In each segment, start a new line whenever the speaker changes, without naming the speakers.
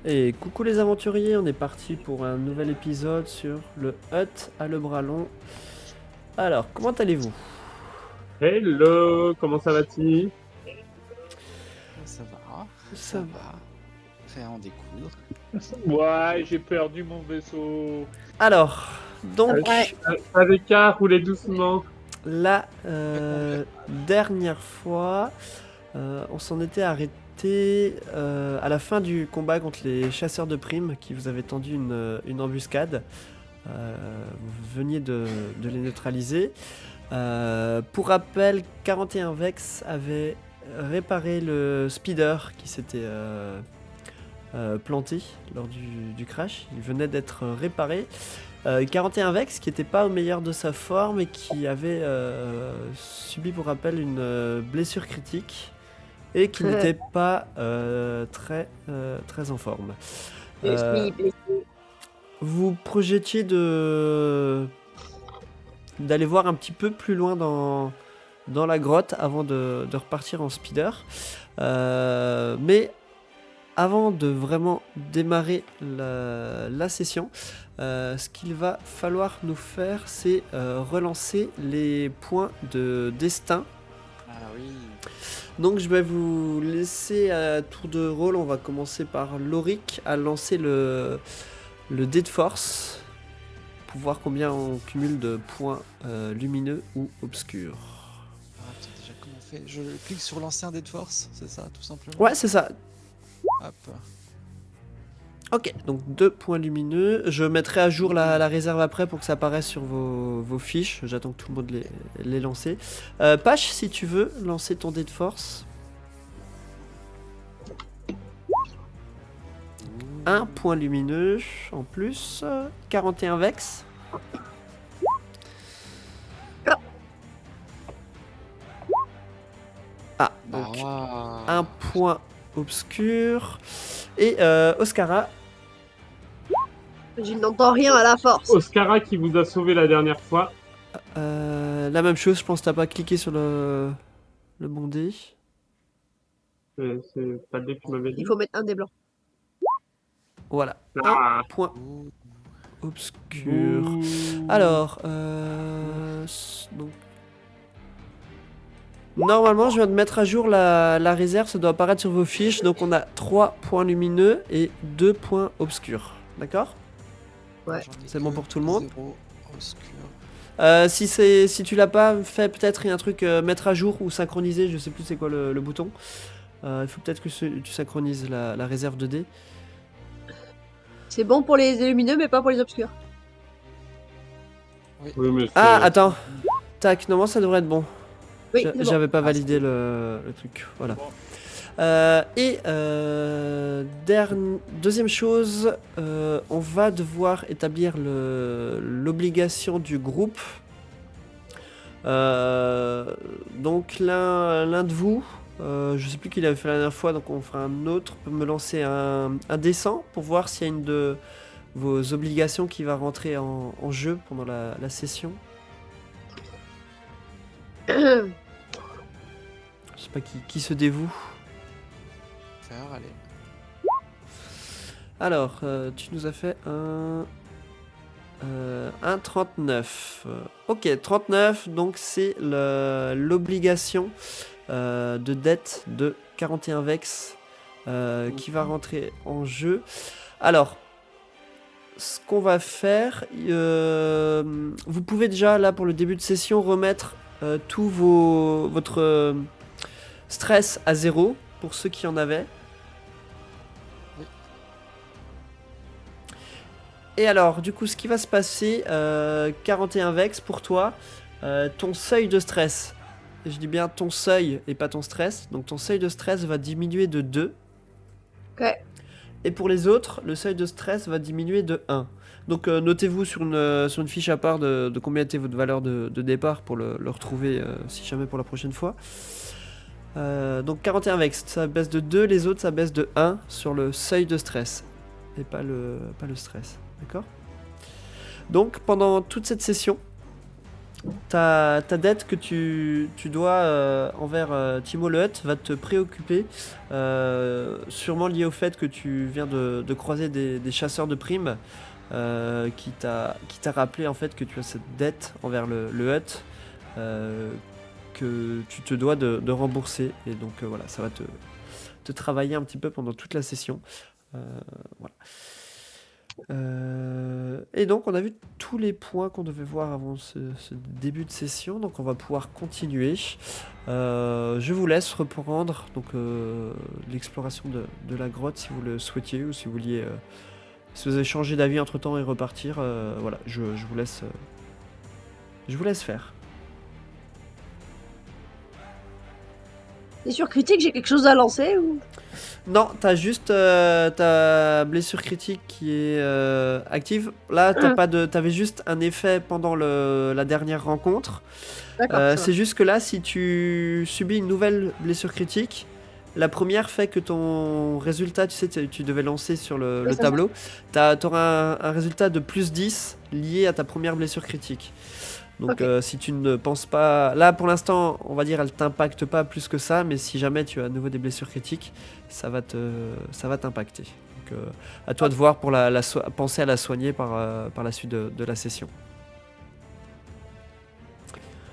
Et coucou les aventuriers, on est parti pour un nouvel épisode sur le hut à le bras long. Alors, comment allez-vous?
Hello, comment ça va-t-il?
Ça va,
Ça
ça
va.
va. Prêt à en découdre.
Ouais, j'ai perdu mon vaisseau.
Alors, donc,
Avec A, roulez doucement.
la dernière fois, on s'en était arrêté à la fin du combat contre les chasseurs de primes qui vous avaient tendu une embuscade. Vous veniez de les neutraliser. Pour rappel, 41 Vex avait réparé le speeder qui s'était planté lors du crash. Il venait d'être réparé. 41 Vex qui n'était pas au meilleur de sa forme et qui avait subi, pour rappel, une blessure critique et qui n'était pas très en forme.
Je suis blessé.
Vous projetiez d'aller voir un petit peu plus loin dans la grotte avant de repartir en speeder. Mais avant de vraiment démarrer la session, ce qu'il va falloir nous faire, c'est relancer les points de destin.
Ah oui.
Donc je vais vous laisser à tour de rôle. On va commencer par Loric à lancer le dé de force pour voir combien on cumule de points lumineux ou obscurs.
Ah, attends, déjà comment on fait? Je clique sur lancer un dé de force, c'est ça, tout simplement?
Ouais, c'est ça.
Hop.
Ok, donc 2 points lumineux. Je mettrai à jour la réserve après pour que ça apparaisse sur vos fiches. J'attends que tout le monde les lance. Pache, si tu veux lancer ton dé de force. 1 point lumineux en plus. 41 Vex. Ah, donc
Ah.
1 point obscur. Et Oscara.
Je n'entends rien à la force.
Oscara qui vous a sauvé la dernière fois.
La même chose, je pense que t'as pas cliqué sur le bon dé.
C'est pas le dé que tu m'avais dit.
Il faut mettre un des blancs.
Voilà,
Ah.
1 point
Ouh.
obscur.
Ouh.
Alors, donc... Normalement, je viens de mettre à jour la réserve, ça doit apparaître sur vos fiches. Donc on a 3 points lumineux et 2 points obscurs. D'accord?
Ouais.
J'en ai
C'est
que
bon pour tout le monde?
0 obscur.
Si tu l'as pas fait, peut-être il y a un truc mettre à jour ou synchroniser, je sais plus c'est quoi le bouton. Il faut peut-être que tu synchronises la réserve de dés.
C'est bon pour les lumineux, mais pas pour les obscurs.
Oui, mais
Ah, attends. Tac, normalement ça devrait être bon.
Oui, c'est bon.
J'avais pas
Ah,
validé le truc. Voilà. Deuxième chose, on va devoir établir l'obligation du groupe. Donc l'un de vous, je sais plus qui l'avait fait la dernière fois, donc on fera un autre, peut me lancer un dessin pour voir s'il y a une de vos obligations qui va rentrer en jeu pendant la session. Je sais pas qui se dévoue.
Faire, allez.
Alors, tu nous as fait un 39. Ok, 39, donc c'est l'obligation de dette de 41 Vex qui va rentrer en jeu. Alors, ce qu'on va faire, vous pouvez déjà, là, pour le début de session, remettre tout votre stress à 0 pour ceux qui en avaient.
Oui.
Et alors, du coup, ce qui va se passer, 41 Vex pour toi, ton seuil de stress, je dis bien ton seuil et pas ton stress, donc ton seuil de stress va diminuer de 2.
Ok.
Et pour les autres, le seuil de stress va diminuer de 1. Donc notez-vous sur une fiche à part de combien était votre valeur de départ pour le retrouver si jamais pour la prochaine fois. Donc 41 Vex, ça baisse de 2, les autres ça baisse de 1 sur le seuil de stress. Et pas le stress. D'accord ? Donc pendant toute cette session, ta dette que tu dois envers Timo le Hutt va te préoccuper, sûrement lié au fait que tu viens de croiser des chasseurs de primes qui t'a rappelé en fait que tu as cette dette envers le Hutt que tu te dois de rembourser. Et donc voilà, ça va te travailler un petit peu pendant toute la session. Voilà. Et donc on a vu tous les points qu'on devait voir avant ce début de session, donc on va pouvoir continuer. Je vous laisse reprendre donc l'exploration de la grotte si vous le souhaitiez, ou si vous vouliez si vous avez changé d'avis entre temps et repartir. Voilà, je vous laisse faire.
Et sur critique, j'ai quelque chose à lancer ou...
Non, t'as juste ta blessure critique qui est active. Là, t'avais juste un effet pendant la dernière rencontre.
D'accord, ça va.
C'est juste que là, si tu subis une nouvelle blessure critique, la première fait que ton résultat, tu sais, tu devais lancer sur le
Oui, ça,
tableau, t'auras un résultat de plus 10 lié à ta première blessure critique. Donc
Ok.
si tu ne penses pas... Là pour l'instant on va dire elle t'impacte pas plus que ça, mais si jamais tu as à nouveau des blessures critiques, ça va t'impacter. Donc à toi de voir pour penser à la soigner par la suite de la session.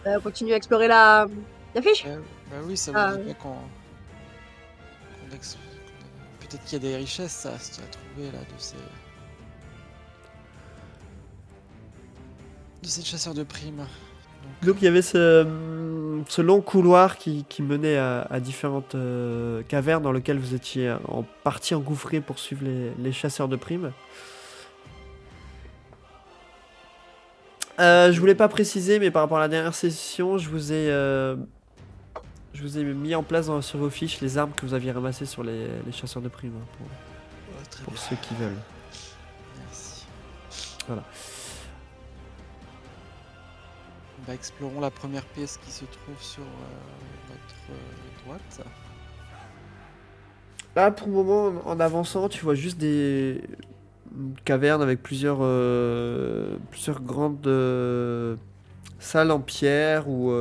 On continue à explorer la fiche.
Bah oui, ça
Ah,
veut dire qu'on peut-être qu'il y a des richesses ça, à trouver là de ces chasseurs de primes.
Donc il y avait ce long couloir qui menait à différentes cavernes dans lesquelles vous étiez en partie engouffrés pour suivre les chasseurs de primes. Je voulais pas préciser, mais par rapport à la dernière session, je vous ai mis en place sur vos fiches les armes que vous aviez ramassées sur les chasseurs de primes, hein,
Ouais, très
pour
bien.
ceux qui veulent.
Merci.
Voilà.
Bah, explorons la première pièce qui se trouve sur notre droite.
Là, pour le moment, en avançant, tu vois juste une caverne avec plusieurs grandes salles en pierre où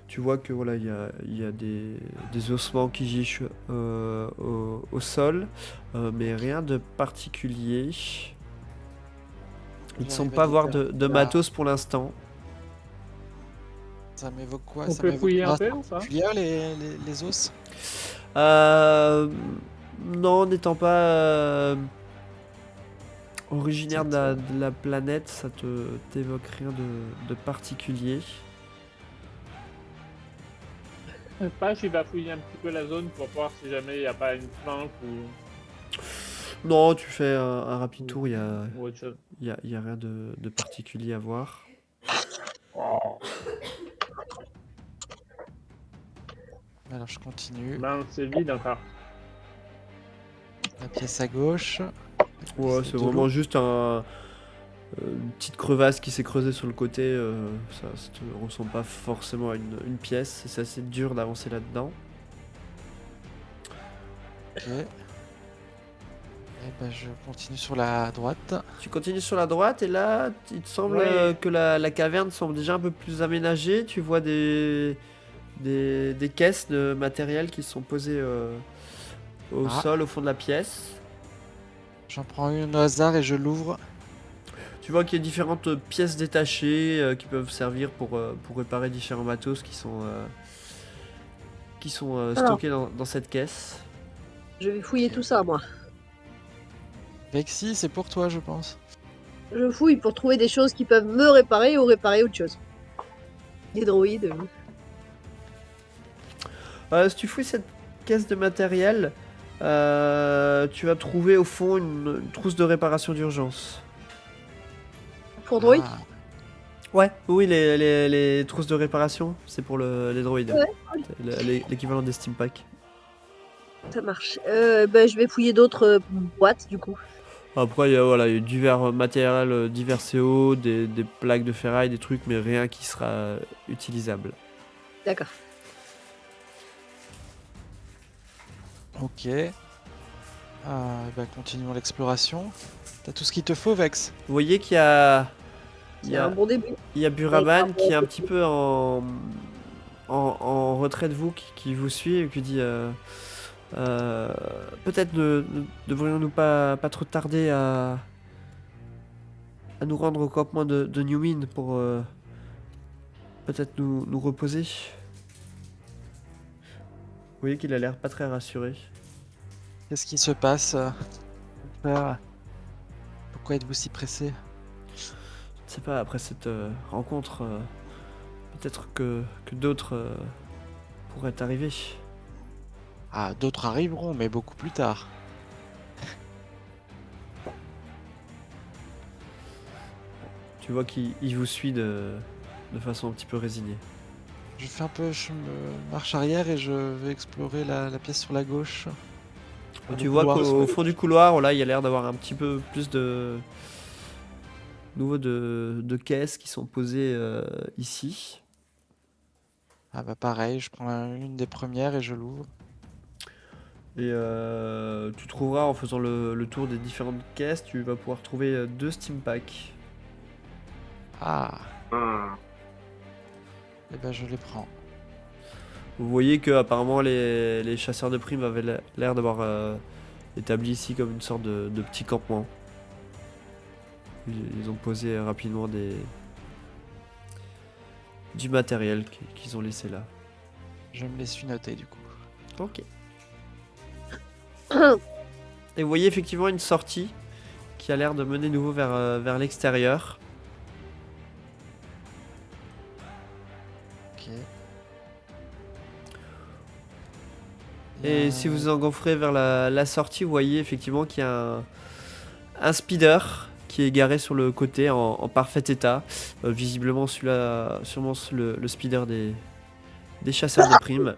tu vois que voilà, il y a des ossements qui gisent au sol, mais rien de particulier. Ils ne semblent pas avoir de matos pour l'instant.
Ça m'évoque quoi?
On
Ça
peut
m'évoque
fouiller
une
un
race
peu ou pas?
particulière, les os?
Non, n'étant pas originaire de la planète, ça t'évoque rien de particulier.
Je sais pas, il va fouiller un petit peu la zone pour voir si jamais il n'y a pas une planque ou
Non, tu fais un rapide tour, il
ou autre chose.
y a rien de particulier à voir.
Alors je continue.
Ben, c'est vide encore.
La pièce à gauche.
Ouais, c'est
de
vraiment
l'eau.
juste une petite crevasse qui s'est creusée sur le côté. Ça te ressemble pas forcément à une pièce. C'est assez dur d'avancer là-dedans.
Ok. Et bah, je continue sur la droite.
Tu continues sur la droite et là, il te semble
Ouais.
que la caverne semble déjà un peu plus aménagée. Tu vois des caisses de matériel qui sont posées au
Ah.
sol, au fond de la pièce.
J'en prends une au hasard et je l'ouvre.
Tu vois qu'il y a différentes pièces détachées qui peuvent servir pour réparer différents matos qui sont stockés dans cette caisse.
Je vais fouiller
Ok.
tout ça, moi.
Vexi, c'est pour toi, je pense.
Je fouille pour trouver des choses qui peuvent me réparer ou réparer autre chose. Des droïdes.
Si tu fouilles cette caisse de matériel, tu vas trouver au fond une trousse de réparation d'urgence.
Pour droïdes.
Ah,
Ouais, oui, les trousses de réparation, c'est pour les droïdes.
Ouais.
C'est l'équivalent des steam packs.
Ça marche. Je vais fouiller d'autres boîtes, du coup.
Après, il y a divers matériels, divers CO, des plaques de ferraille, des trucs, mais rien qui sera utilisable.
D'accord.
ok. Bah, continuons l'exploration. T'as tout ce qu'il te faut, Vex?
Vous voyez qu'il y a Il y
C'est
a,
un bon début.
il y a Buraban qui est un petit peu en retrait de vous, qui vous suit et qui dit peut-être ne devrions-nous pas trop tarder à nous rendre au campement de Newmin pour peut-être nous reposer. Vous voyez qu'il a l'air pas très rassuré.
Qu'est-ce qui se passe, frère? Pourquoi êtes-vous si pressé?
Je ne sais pas, après cette rencontre, peut-être que d'autres pourraient arriver.
Ah, d'autres arriveront, mais beaucoup plus tard.
Tu vois qu'il vous suit de façon un petit peu résignée.
Je fais un peu marche arrière et je vais explorer la pièce sur la gauche.
Tu
Le
vois
couloir sur la
qu'au fond du couloir, là, il y a l'air d'avoir un petit peu plus de caisses qui sont posées ici.
Ah bah pareil, je prends une des premières et je l'ouvre.
Et tu trouveras en faisant le tour des différentes caisses, tu vas pouvoir trouver 2 Steam Packs.
Ah,
Ah.
et ben je les prends.
Vous voyez que apparemment les chasseurs de primes avaient l'air d'avoir établi ici comme une sorte de petit campement. Ils ont posé rapidement du matériel qu'ils ont laissé là.
Je me les suis notés du coup.
Ok. Et vous voyez effectivement une sortie qui a l'air de mener nouveau vers l'extérieur.
Ok.
Et si vous engouffrez vers la sortie, vous voyez effectivement qu'il y a un speeder qui est garé sur le côté en parfait état. Visiblement celui-là, sûrement le speeder des chasseurs de primes.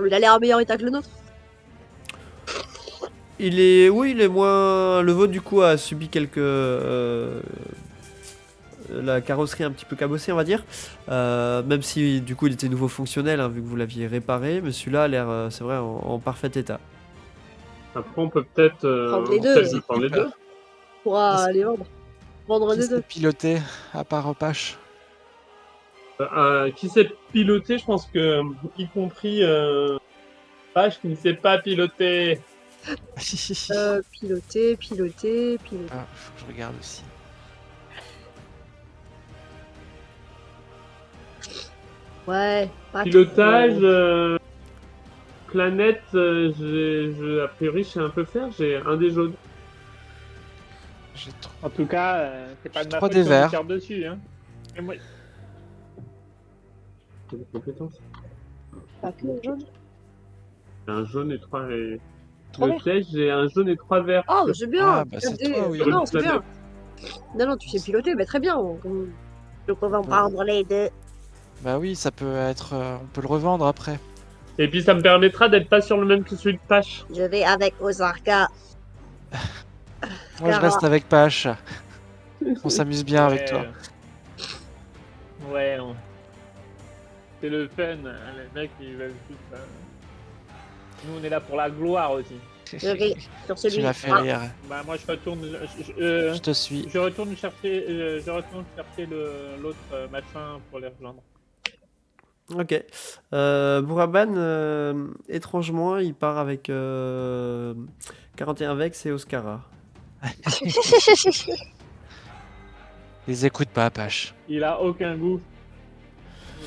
Il a l'air en meilleur état que le nôtre.
Oui, il est moins. Le vôtre du coup a subi quelques. La carrosserie un petit peu cabossée, on va dire. Même si du coup il était nouveau fonctionnel, hein, vu que vous l'aviez réparé. Mais celui-là a l'air, c'est vrai, en parfait état.
Après, on peut peut-être
Prendre les deux.
prendre les deux.
On pourra les vendre. Vendre
Qui
des
s'est
deux.
piloté à part Pache?
Qui sait piloter, je pense que, y compris Page qui ne sait pas piloter.
Piloter.
Ah, faut que je regarde aussi.
Ouais, pas
Pilotage,
trop.
planète, a priori, je sais un peu faire. J'ai un des jaunes.
J'ai trop.
En tout cas, c'est pas
J'ai
de ma
trois
faute si
des
on me
verts.
tire dessus. Hein. Et moi... J'ai des compétences.
Pas que le jaune.
J'ai un jaune et trois.
Trois
Le
verts.
test, j'ai un jaune et 3 verts.
Oh, c'est bien.
Ah, bah, c'est
4D.
toi, oui.
Non, c'est bien. Non, tu sais piloter, mais très bien. Donc on va en prendre les deux.
Bah oui, ça peut être. On peut le revendre après.
Et puis ça me permettra d'être pas sur le même que celui de Pache.
Je vais avec Osarka.
Moi, je reste avec Pache. On s'amuse bien avec toi.
Ouais, non. C'est le fun, hein, les mecs ils veulent tout ça. Nous on est là pour la gloire aussi.
Je vais sur celui.
Tu m'as fait
Ah,
rire.
Bah moi je retourne,
Je te suis.
je retourne chercher l'autre machin pour les rejoindre.
Ok. Bouraban, étrangement, il part avec 41 Vex et Oscara.
Les écoute pas, Pache.
Il a aucun goût.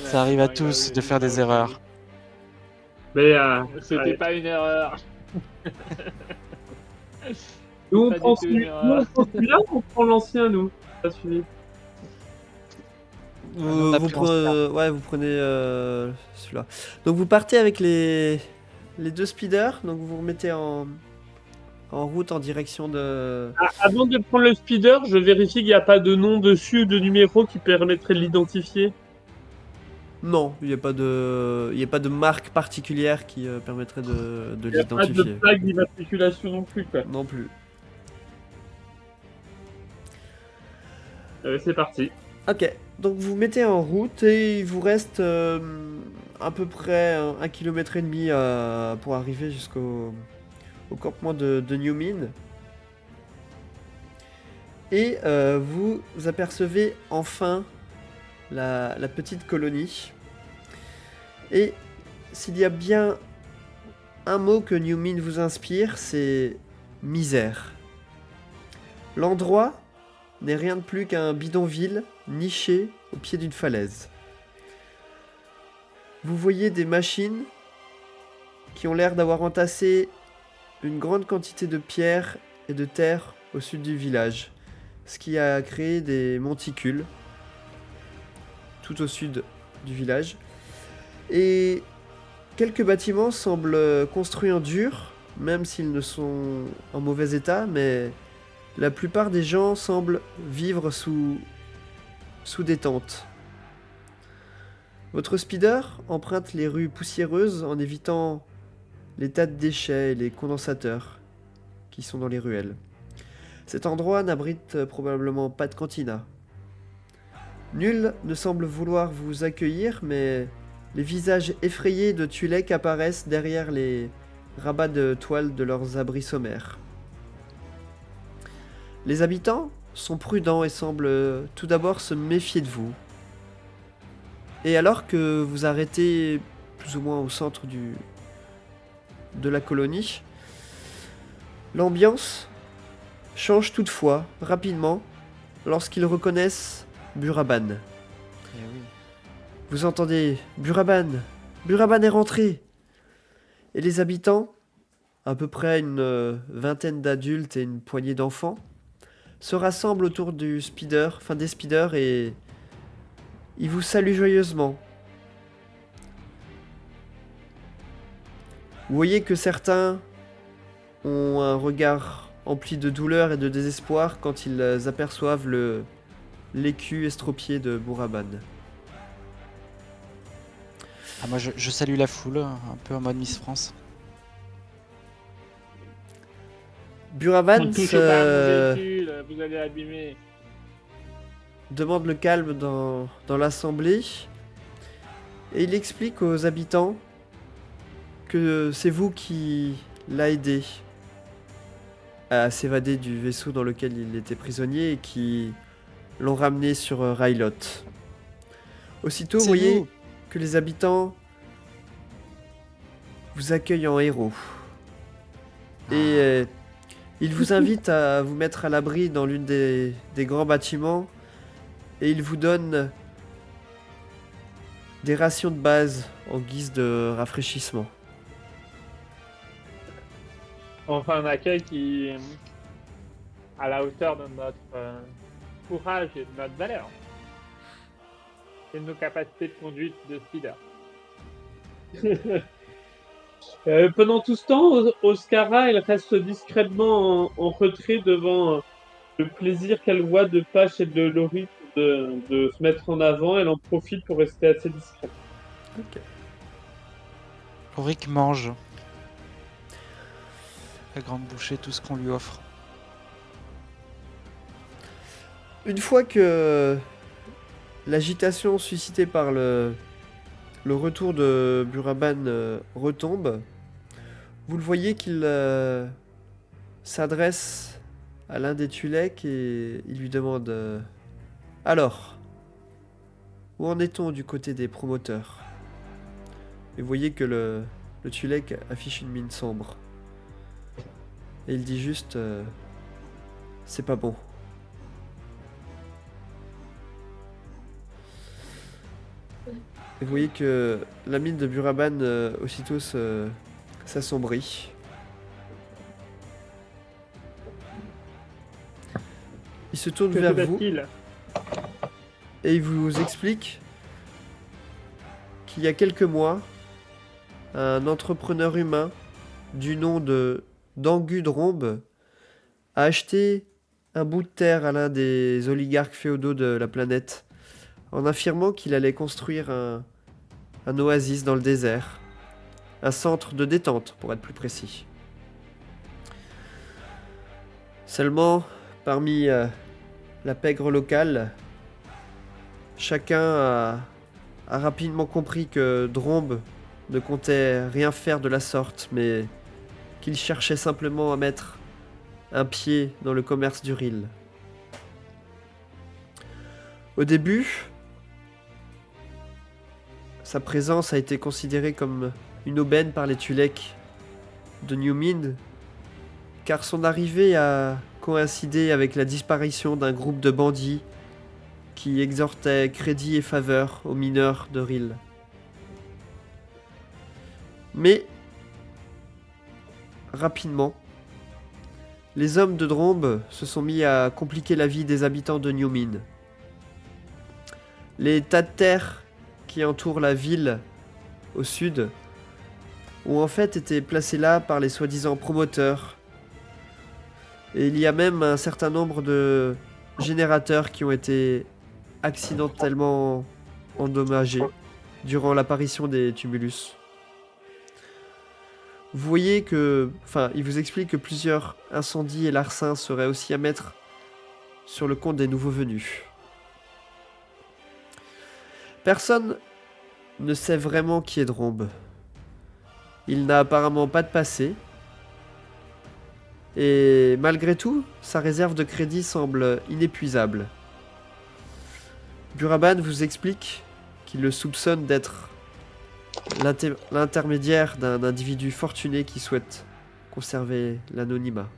Ça arrive à tous de faire des erreurs.
Mais c'était pas une erreur. Nous on prend celui-là ou on prend l'ancien nous? Pas suivi.
on a pris
Vous prenez celui-là. Donc vous partez avec les deux speeders, donc vous vous remettez en route en direction de...
Avant de prendre le speeder, je vérifie qu'il n'y a pas de nom dessus ou de numéro qui permettrait de l'identifier.
Non, il n'y a pas de marque particulière qui permettrait de
Il n'y a pas de
l'identifier.
plaque d'immatriculation non plus, quoi.
Non plus.
C'est parti.
Ok, donc vous mettez en route et il vous reste à peu près 1,5 km pour arriver jusqu'au campement de Newmin. Et vous apercevez enfin la petite colonie. Et s'il y a bien un mot que New Min vous inspire, c'est misère. L'endroit n'est rien de plus qu'un bidonville niché au pied d'une falaise. Vous voyez des machines qui ont l'air d'avoir entassé une grande quantité de pierres et de terre au sud du village, ce qui a créé des monticules tout au sud du village. Et quelques bâtiments semblent construits en dur, même s'ils ne sont en mauvais état, mais la plupart des gens semblent vivre sous des tentes. Votre speeder emprunte les rues poussiéreuses en évitant les tas de déchets et les condensateurs qui sont dans les ruelles. Cet endroit n'abrite probablement pas de cantina. Nul ne semble vouloir vous accueillir, mais les visages effrayés de Tulek apparaissent derrière les rabats de toile de leurs abris sommaires. Les habitants sont prudents et semblent tout d'abord se méfier de vous. Et alors que vous arrêtez plus ou moins au centre de la colonie, l'ambiance change toutefois rapidement lorsqu'ils reconnaissent Buraban.
Eh oui.
Vous entendez Buraban, Buraban est rentré. Et les habitants, à peu près une vingtaine d'adultes et une poignée d'enfants, se rassemblent autour des speeders et ils vous saluent joyeusement. Vous voyez que certains ont un regard empli de douleur et de désespoir quand ils aperçoivent l'écu estropié de Buraban.
Ah, moi, je salue la foule, un peu en mode Miss France.
Buraban
On touche pas à mon véhicule, vous allez abîmer.
demande le calme dans l'assemblée et il explique aux habitants que c'est vous qui l'a aidé à s'évader du vaisseau dans lequel il était prisonnier et qui l'ont ramené sur Rylot. Aussitôt, vous
C'est
voyez
nous.
que les habitants vous accueillent en héros. Et ils vous invitent à vous mettre à l'abri dans l'une des grands bâtiments et ils vous donnent des rations de base en guise de rafraîchissement.
Enfin, un accueil qui est à la hauteur de notre courage et de notre valeur. Et de nos capacités de conduite de speeder.
Pendant tout ce temps, Oscara, elle reste discrètement en retrait devant le plaisir qu'elle voit de Pache et de Laurie de se mettre en avant. Elle en profite pour rester assez discrète.
Ok.
Auric mange. La grande bouchée, tout ce qu'on lui offre.
Une fois que l'agitation suscitée par le retour de Buraban retombe, vous le voyez qu'il s'adresse à l'un des Tulek et il lui demande alors, où en est-on du côté des promoteurs? Et vous voyez que le Tulek affiche une mine sombre. Et il dit juste c'est pas bon. Et vous voyez que la mine de Buraban aussitôt s'assombrit. Il se tourne
Que
vers
se
vous
passe-t-il?
et il vous explique qu'il y a quelques mois, un entrepreneur humain du nom de Dangu Drombe a acheté un bout de terre à l'un des oligarques féodaux de la planète en affirmant qu'il allait construire un oasis dans le désert, un centre de détente pour être plus précis. Seulement, parmi la pègre locale, chacun a rapidement compris que Drombe ne comptait rien faire de la sorte, mais qu'il cherchait simplement à mettre un pied dans le commerce du Ril. Au début, sa présence a été considérée comme une aubaine par les Tuleks de New Mind, car son arrivée a coïncidé avec la disparition d'un groupe de bandits qui exhortait crédit et faveur aux mineurs de Rill. Mais, rapidement, les hommes de Drombe se sont mis à compliquer la vie des habitants de New Mind. Les tas de terre qui entourent la ville au sud ont en fait été placés là par les soi-disant promoteurs. Et il y a même un certain nombre de générateurs qui ont été accidentellement endommagés durant l'apparition des tumulus. Vous voyez que... Enfin, il vous explique que plusieurs incendies et larcins seraient aussi à mettre sur le compte des nouveaux venus. Personne ne sait vraiment qui est Drombe. Il n'a apparemment pas de passé. Et malgré tout, sa réserve de crédit semble inépuisable. Buraban vous explique qu'il le soupçonne d'être l'intermédiaire d'un individu fortuné qui souhaite conserver l'anonymat.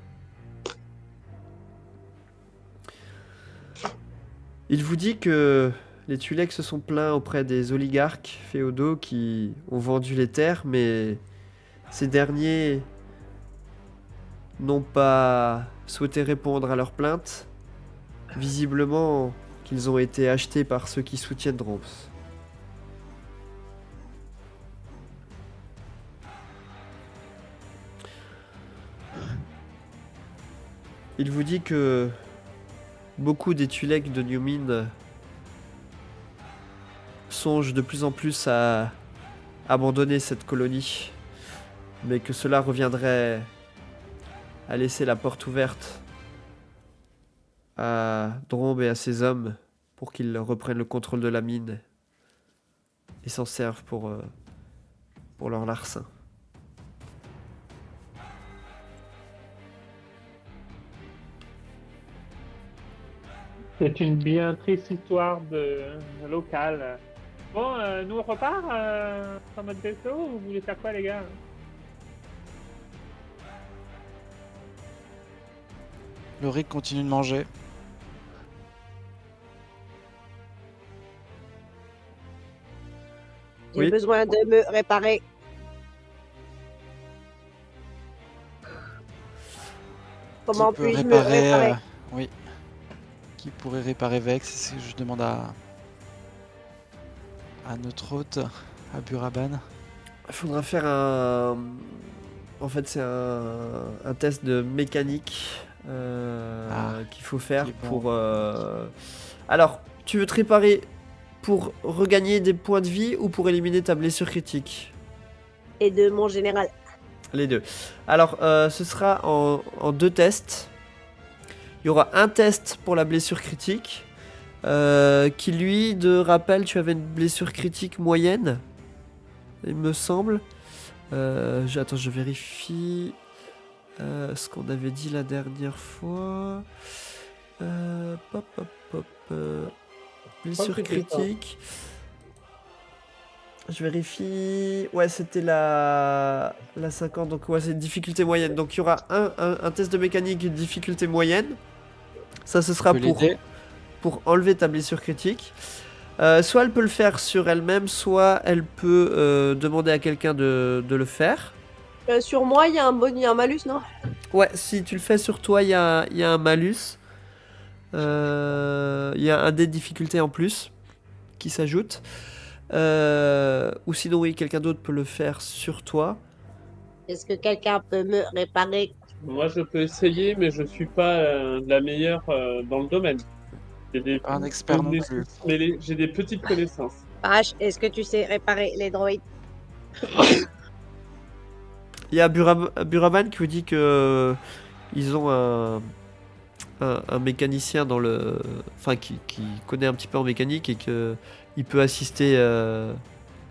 Il vous dit que les Tuleks se sont plaints auprès des oligarques féodaux qui ont vendu les terres, mais ces derniers n'ont pas souhaité répondre à leurs plaintes. Visiblement qu'ils ont été achetés par ceux qui soutiennent Droms. Il vous dit que beaucoup des Tuleks de New Mind songent de plus en plus à abandonner cette colonie, mais que cela reviendrait à laisser la porte ouverte à Drombe et à ses hommes pour qu'ils reprennent le contrôle de la mine et s'en servent pour leur larcin.
C'est une bien triste histoire locale. Bon, nous on repart en mode vaisseau ou vous voulez faire quoi les gars?
Loric continue de manger.
J'ai
Oui.
besoin de me réparer. Comment
Qui peut
puis-je me réparer?
oui. Qui pourrait réparer Vex? C'est ce que je demande à notre hôte, à Buraban.
Il faudra faire un... En fait, c'est un test de mécanique qu'il faut faire
qui est bon.
pour... Alors, tu veux te réparer pour regagner des points de vie ou pour éliminer ta blessure critique?
Et de mon général.
Les deux. Alors, ce sera en deux tests. Il y aura un test pour la blessure critique, qui lui, de rappel, tu avais une blessure critique moyenne, il me semble. Attends, je vérifie ce qu'on avait dit la dernière fois. Blessure
que c'était ça.
critique. Je vérifie. Ouais, c'était la 50. Donc, ouais, c'est une difficulté moyenne. Donc, il y aura un test de mécanique de difficulté moyenne. Ça, ce sera
Peut l'aider.
pour enlever ta blessure critique. Soit elle peut le faire sur elle-même, soit elle peut demander à quelqu'un de le faire.
Sur moi, il y a un malus, non?
Ouais, si tu le fais sur toi, il y a un malus. Il y a un dé de difficulté en plus qui s'ajoute. Ou sinon, oui, quelqu'un d'autre peut le faire sur toi.
Est-ce que quelqu'un peut me réparer?
Moi, je peux essayer, mais je suis pas la meilleure dans le domaine. J'ai des
Pas un expert non plus.
connaissances mêlées. J'ai des petites connaissances.
H, est-ce que tu sais réparer les droïdes?
Il y a Buraban qui vous dit que ils ont un mécanicien dans le... Enfin, qui connaît un petit peu en mécanique et que il peut assister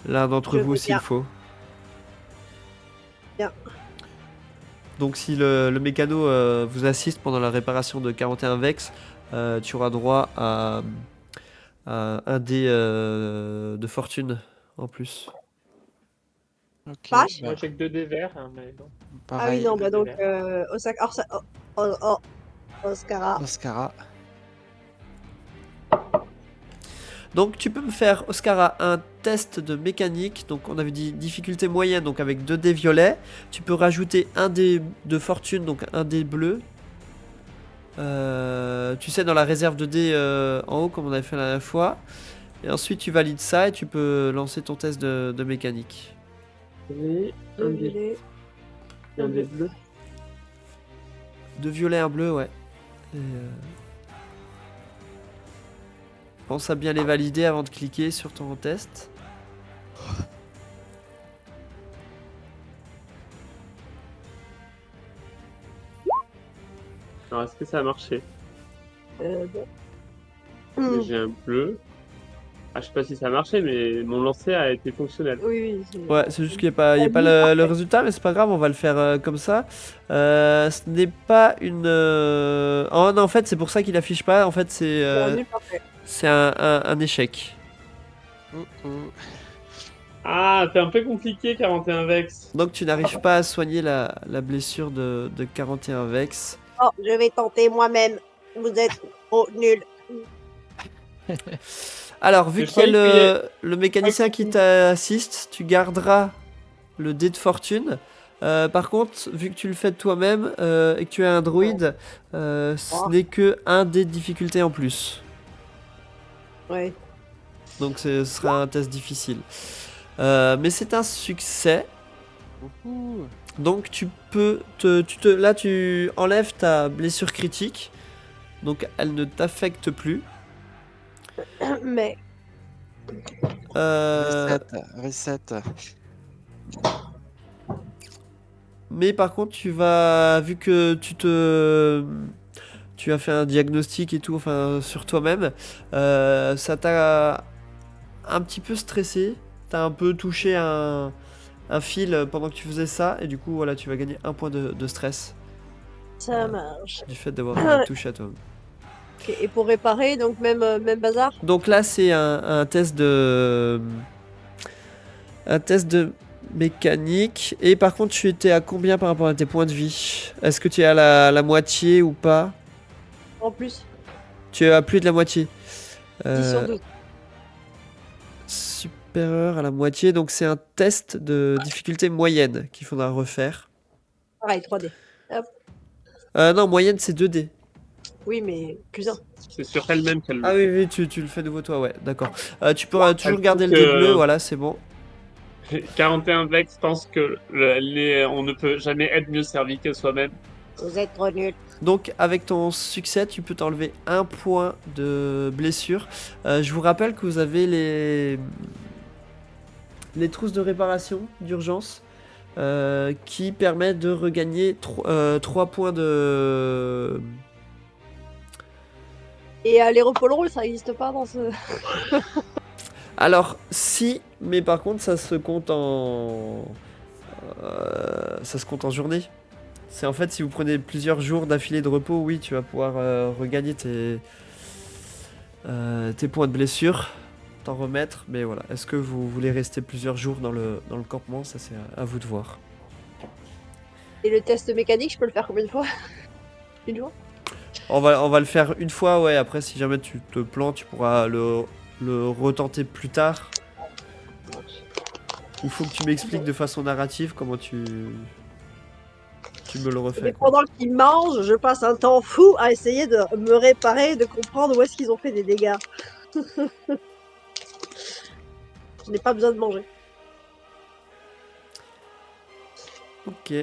l'un d'entre
Je
vous
veux
s'il
bien.
faut.
Bien.
Donc si le mécano vous assiste pendant la réparation de 41 Vex, tu auras droit à un dé de fortune en plus.
Ok,
Vache.
Moi, j'ai que 2 dés verts, hein, mais bon.
Ah oui,
pareil.
non, bah donc,
Vert.
Osaka. Oscara.
Oscara.
Donc tu peux me faire, Oscara, un test de mécanique. Donc on avait dit difficulté moyenne, donc avec 2 dés violets. Tu peux rajouter un dé de fortune, donc un dé bleu. Tu sais, dans la réserve de dés en haut, comme on avait fait la dernière fois. Et ensuite tu valides ça et tu peux lancer ton test de mécanique.
Et un des, un des bleus.
2 violets, un bleu, ouais. Et, pense à bien les valider avant de cliquer sur ton test.
Alors, est-ce que ça a marché?
Bon.
J'ai un bleu. Ah, je sais pas si ça a marché, mais mon lancer a été fonctionnel.
Oui, oui.
Ouais, c'est juste qu'il n'y a pas, il y a pas le résultat, mais c'est pas grave, on va le faire comme ça. Ce n'est pas une. Oh non, en fait, c'est pour ça qu'il affiche pas. En fait, c'est un échec.
Oh, oh.
Ah, c'est un peu compliqué, 41 Vex.
Donc, tu n'arrives pas à soigner la blessure de 41 Vex.
Oh, je vais tenter moi-même. Vous êtes trop nuls.
Alors, vu
Mais
qu'il y a
je croyais
le mécanicien qui t'assiste, tu garderas le dé de fortune. Par contre, vu que tu le fais de toi-même et que tu es un druide, ce n'est que un dé de difficulté en plus.
Ouais.
Donc ce sera un test difficile. Mais c'est un succès.
Ouhou.
Donc tu peux là tu enlèves ta blessure critique. Donc elle ne t'affecte plus.
Mais
Reset.
Mais par contre vu que tu as fait un diagnostic et tout, enfin sur toi-même, ça t'a un petit peu stressé. T'as un peu touché un fil pendant que tu faisais ça et du coup voilà, tu vas gagner un point de stress
ça marche.
du fait d'avoir touché à toi.
Ok, et pour réparer, donc même bazar.
Donc là c'est un test de mécanique et par contre tu étais à combien par rapport à tes points de vie? Est-ce que tu es à la moitié ou pas?
En plus,
Tu es à plus de la moitié.
10 sur 12.
Supérieur à la moitié, donc c'est un test de difficulté moyenne qu'il faudra refaire.
Pareil, 3D.
Non, moyenne c'est 2D.
Oui, mais plus 1.
C'est sur elle-même qu'elle
Ah
le
oui,
fait.
tu le fais de nouveau toi, ouais, d'accord. Tu pourras toujours
Elle
garder le
trouve
dé
que-
bleu, voilà, c'est bon.
41 Vex pense que on ne peut jamais être mieux servi que soi-même.
Vous êtes trop nuls.
Donc avec ton succès, tu peux t'enlever un point de blessure. Je vous rappelle que vous avez les trousses de réparation d'urgence qui permettent de regagner 3 points de...
Et les repos rôle, ça n'existe pas dans ce.
Alors si, mais par contre ça se compte en... ça se compte en journée. C'est en fait si vous prenez plusieurs jours d'affilée de repos, oui, tu vas pouvoir regagner tes points de blessure, t'en remettre, mais voilà. Est-ce que vous voulez rester plusieurs jours dans le campement? Ça c'est à vous de voir.
Et le test mécanique, je peux le faire combien de fois? Une fois?
On va le faire une fois, ouais, après si jamais tu te plantes, tu pourras le retenter plus tard. Il faut que tu m'expliques de façon narrative comment tu me le
Et
refais. quoi.
pendant qu'ils mangent, je passe un temps fou à essayer de me réparer, de comprendre où est-ce qu'ils ont fait des dégâts. Je n'ai pas besoin de manger.
Ok,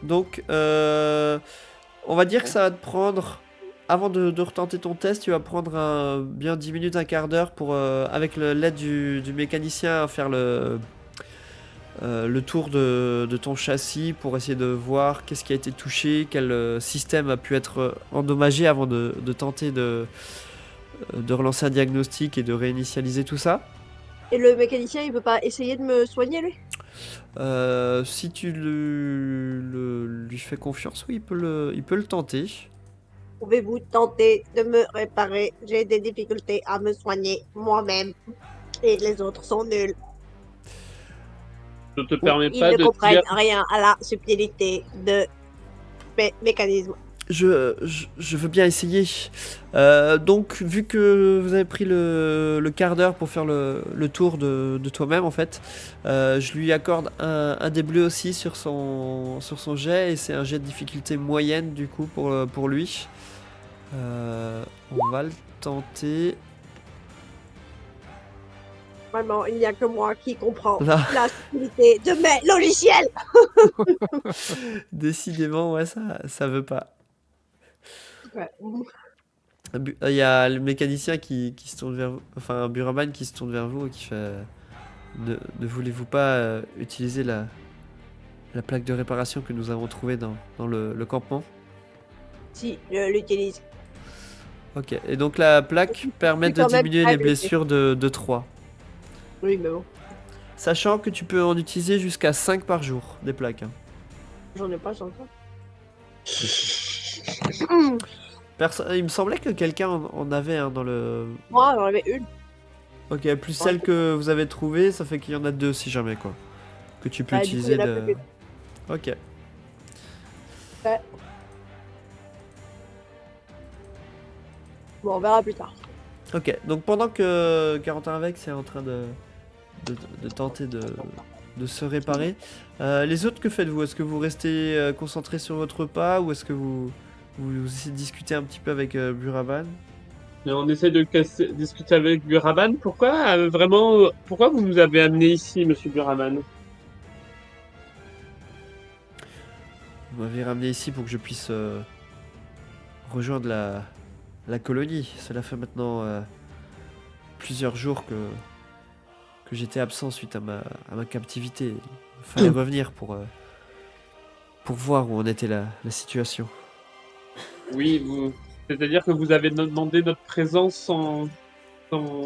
donc on va dire que ça va te prendre, avant de retenter ton test, tu vas prendre bien 10 minutes, un quart d'heure pour, avec l'aide du mécanicien, faire le tour de ton châssis pour essayer de voir qu'est-ce qui a été touché, quel système a pu être endommagé avant de tenter de relancer un diagnostic et de réinitialiser tout ça.
Et le mécanicien, il peut pas essayer de me soigner, lui?
Si tu lui fais confiance, oui, il peut le tenter.
Pouvez-vous tenter de me réparer? J'ai des difficultés à me soigner moi-même. Et les autres sont nuls.
Je te
Oh,
permets
Ils
pas
ne
de
comprennent
dire.
rien à la subtilité de mes mécanismes.
Je veux bien essayer. Donc, vu que vous avez pris le quart d'heure pour faire le tour de toi-même, en fait, je lui accorde un des bleus aussi sur son jet, et c'est un jet de difficulté moyenne, du coup, pour lui. On va le tenter.
Vraiment, il n'y a que moi qui comprends
Là,
la subtilité de mes logiciels.
décidément, ouais, ça veut pas.
Ouais.
Il y a le mécanicien qui se tourne vers vous, enfin, Buraman qui se tourne vers vous et qui fait... ne voulez-vous pas utiliser la plaque de réparation que nous avons trouvée dans le campement?
Si je l'utilise.
Ok, et donc la plaque permet
suis
de
quand même
diminuer
très
les
blessé.
blessures de 3.
Oui, mais bon,
Sachant que tu peux en utiliser jusqu'à 5 par jour, des plaques. Hein.
j'en ai pas sans ça.
Il me semblait que quelqu'un en avait un dans le...
Moi, j'en avais une.
Ok, plus celle que vous avez trouvée, ça fait qu'il y en a 2 si jamais, quoi. Que tu peux
Bah, du coup,
utiliser
il y en a
de...
plus qu'une.
Ok.
Bon, on verra plus tard.
Ok, donc pendant que 41 Vex est en train de tenter de se réparer, les autres, que faites-vous? Est-ce que vous restez concentrés sur votre repas, ou est-ce que vous essayez de discuter un petit peu avec Buraban?
Et on essaie de discuter avec Buraman. Pourquoi vraiment, pourquoi vous nous avez amenés ici, monsieur Buraman?
Vous m'avez ramené ici pour que je puisse rejoindre la colonie. Cela fait maintenant plusieurs jours que j'étais absent suite à ma captivité. Il fallait revenir pour voir où en était la situation.
Oui, c'est-à-dire que vous avez demandé notre présence sans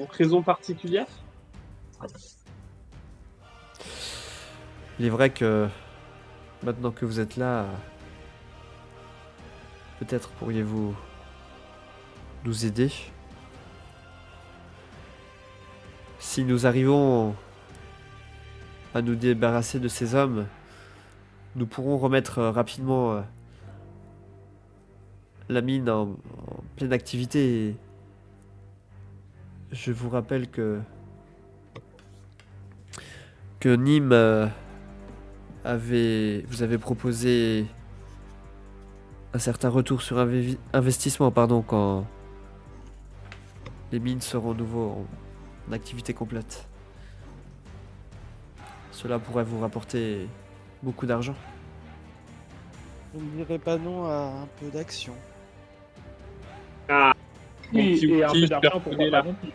raison particulière?
Il est vrai que maintenant que vous êtes là, peut-être pourriez-vous nous aider. Si nous arrivons à nous débarrasser de ces hommes, nous pourrons remettre rapidement la mine en pleine activité. Et je vous rappelle que Nîmes vous avez proposé un certain retour sur investissement, pardon, quand les mines seront de nouveau en activité complète. Cela pourrait vous rapporter beaucoup d'argent.
Je ne dirais pas non à un peu d'action.
Ah, mon
Oui,
petit
et un
outil,
peu
je
d'argent
te
pour
reconnais
pas
là.
non plus.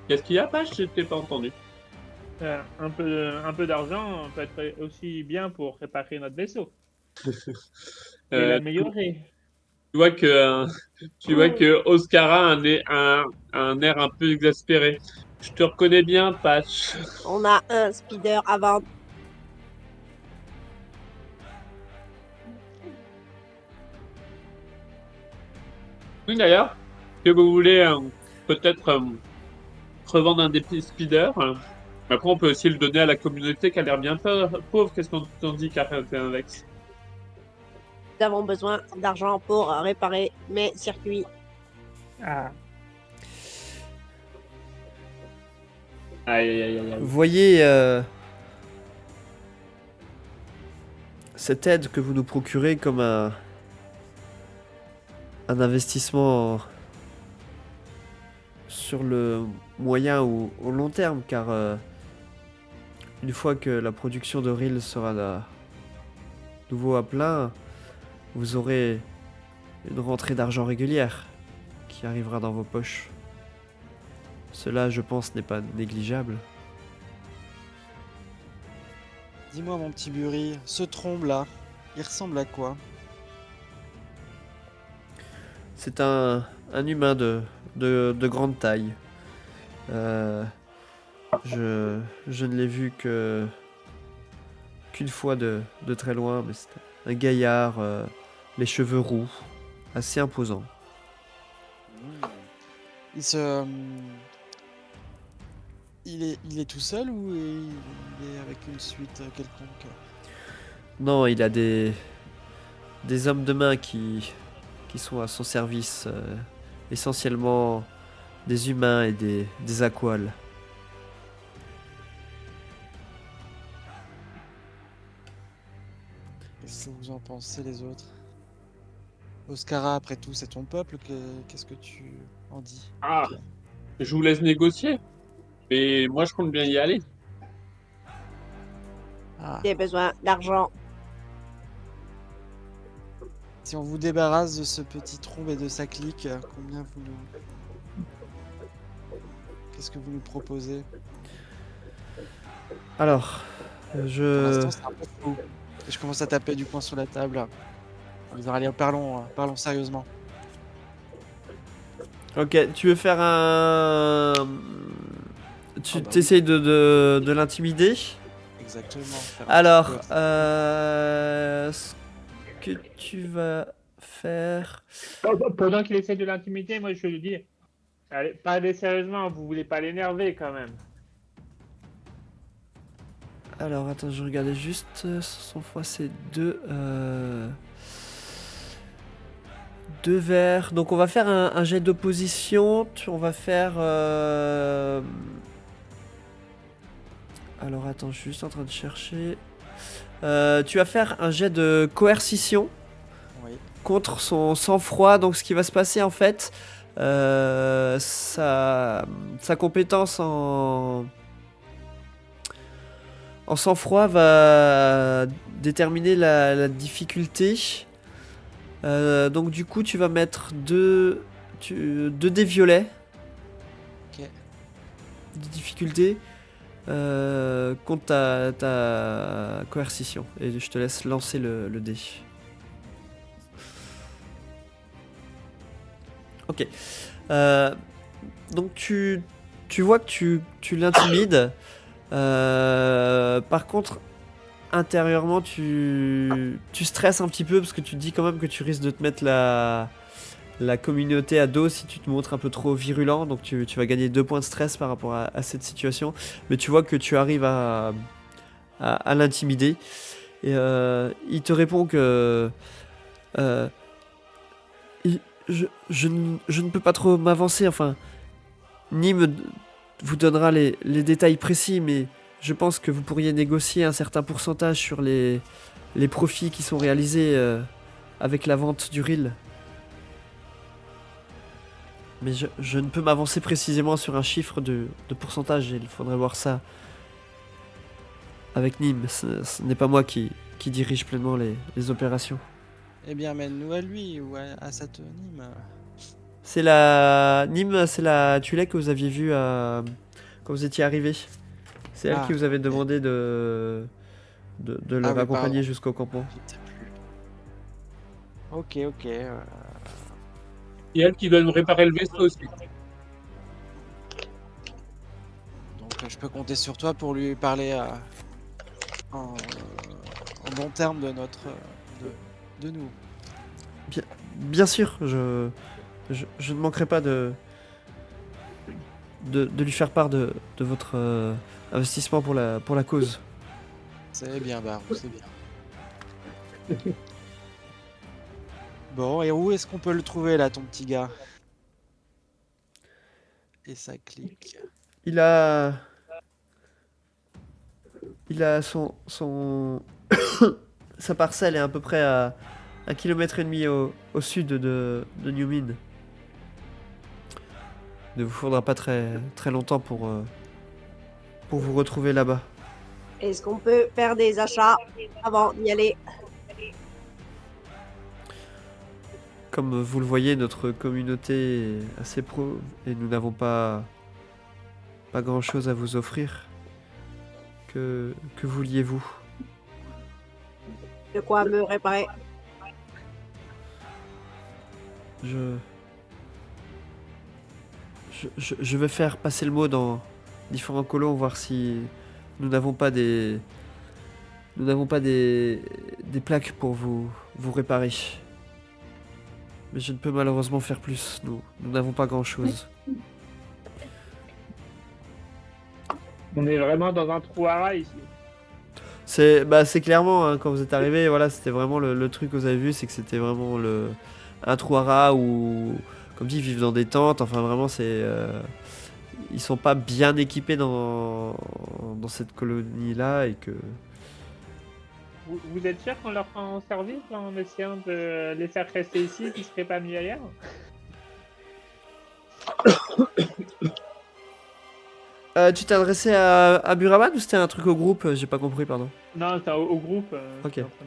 Qu'est-ce qu'il y a, Pache? Je t'ai pas entendu.
Un peu d'argent peut être aussi bien pour réparer notre vaisseau et
Euh,
l'améliorer.
tu vois que, tu vois que Oscar a un air un peu exaspéré. Je te reconnais bien, Patch.
On a un speeder à vendre.
Oui, d'ailleurs, que vous voulez peut-être revendre un des speeders. Après, on peut aussi le donner à la communauté qui a l'air bien pauvre. Qu'est-ce qu'on t'en dit, un Vex?
Nous avons besoin d'argent pour réparer mes circuits.
Ah,
Aïe, aïe, aïe, aïe.
Vous voyez cette aide que vous nous procurez comme un investissement sur le moyen ou au long terme, car une fois que la production de Reel sera de nouveau à plein, vous aurez une rentrée d'argent régulière qui arrivera dans vos poches. Cela, je pense, n'est pas négligeable.
Dis-moi, mon petit Buri, ce trombe là, il ressemble à quoi?
C'est un humain de grande taille. Je ne l'ai vu que qu'une fois de très loin, mais c'est un gaillard, les cheveux roux, assez imposant.
Il se. Il est tout seul ou il est avec une suite quelconque?
Non, il a des hommes de main qui sont à son service, essentiellement des humains et des aquals.
Qu'est-ce que vous en pensez les autres? Oscara, après tout, c'est ton peuple, qu'est-ce que tu en dis?
Ah, je vous laisse négocier. Mais moi, je compte bien y aller.
Ah,
J'ai besoin d'argent.
si on vous débarrasse de ce petit trombe et de sa clique, combien vous nous... Qu'est-ce que vous nous proposez?
Alors,
Pour
je...
l'instant, c'est un peu fou. Et je commence à taper du poing sur la table. Allez, parlons sérieusement.
Ok, tu veux faire un... Tu
Ah bah oui.
t'essayes de l'intimider.
Exactement. faire un
Alors,
petit peu-
ce que tu vas faire...
Pendant qu'il essaie de l'intimider, moi je lui dis, allez, parlez sérieusement, vous voulez pas l'énerver quand même.
Alors, attends, je regardais juste. Son fois, c'est 2. 2 verres. Donc, on va faire un jet d'opposition. On va faire. Alors, attends, je suis juste en train de chercher. Tu vas faire un jet de coercition
Oui.
contre son sang-froid. Donc, ce qui va se passer, en fait, sa compétence en sang-froid va déterminer la difficulté. Donc du coup tu vas mettre 2 dés violets
Ok.
de difficulté contre ta coercition. Et je te laisse lancer le dé. Ok. Donc tu vois que tu l'intimides. Par contre, intérieurement, tu stresses un petit peu parce que tu te dis quand même que tu risques de te mettre la communauté à dos si tu te montres un peu trop virulent. Donc tu vas gagner 2 points de stress par rapport à cette situation. Mais tu vois que tu arrives à l'intimider. Et il te répond que euh, je ne peux pas trop m'avancer. Enfin, Nîmes vous donnera les détails précis, mais je pense que vous pourriez négocier un certain pourcentage sur les profits qui sont réalisés avec la vente du RIL. Mais je ne peux m'avancer précisément sur un chiffre de pourcentage. Il faudrait voir ça avec Nîmes. Ce n'est pas moi qui dirige pleinement les opérations.
Eh bien, mène-nous à lui ou à cette Nîmes.
C'est la... Nîmes, c'est la Tulek que vous aviez vue quand vous étiez arrivé. C'est elle
Ah,
qui vous avait
ok.
demandé de le
Ah oui,
raccompagner
pardon.
jusqu'au campement.
Je sais plus. Ok, ok.
Et elle qui doit nous réparer le vaisseau aussi.
Donc, je peux compter sur toi pour lui parler en bon terme de de nous.
Bien sûr, je ne manquerai pas de lui faire part de votre investissement pour la cause.
C'est bien, Barou, c'est bien. Bon, et où est-ce qu'on peut le trouver là, ton petit gars? Et ça clique.
Il a son sa parcelle est à peu près à 1,5 km au sud de New Mine. Il ne vous faudra pas très longtemps pour vous retrouver là-bas.
Est-ce qu'on peut faire des achats avant d'y aller?
Comme vous le voyez, notre communauté est assez pro et nous n'avons pas grand-chose à vous offrir. Que vouliez-vous?
De quoi me réparer?
Je vais faire passer le mot dans différents colons, voir si nous n'avons pas des Nous n'avons pas des plaques pour vous réparer. Mais je ne peux malheureusement faire plus. Nous n'avons pas grand-chose.
On est vraiment dans un trou à rats ici.
C'est clairement, hein, quand vous êtes arrivé, voilà, c'était vraiment le truc que vous avez vu, c'est que c'était vraiment un trou à rats où, comme dit, ils vivent dans des tentes. Enfin, vraiment, ils sont pas bien équipés dans cette colonie-là et que...
Vous êtes sûr qu'on leur rend service là, en essayant de les faire rester ici, qu'ils seraient pas mis ailleurs?
Tu t'es adressé à Buraman ou c'était un truc au groupe? J'ai pas compris, pardon.
Non, c'est au groupe.
Ok.
c'est entre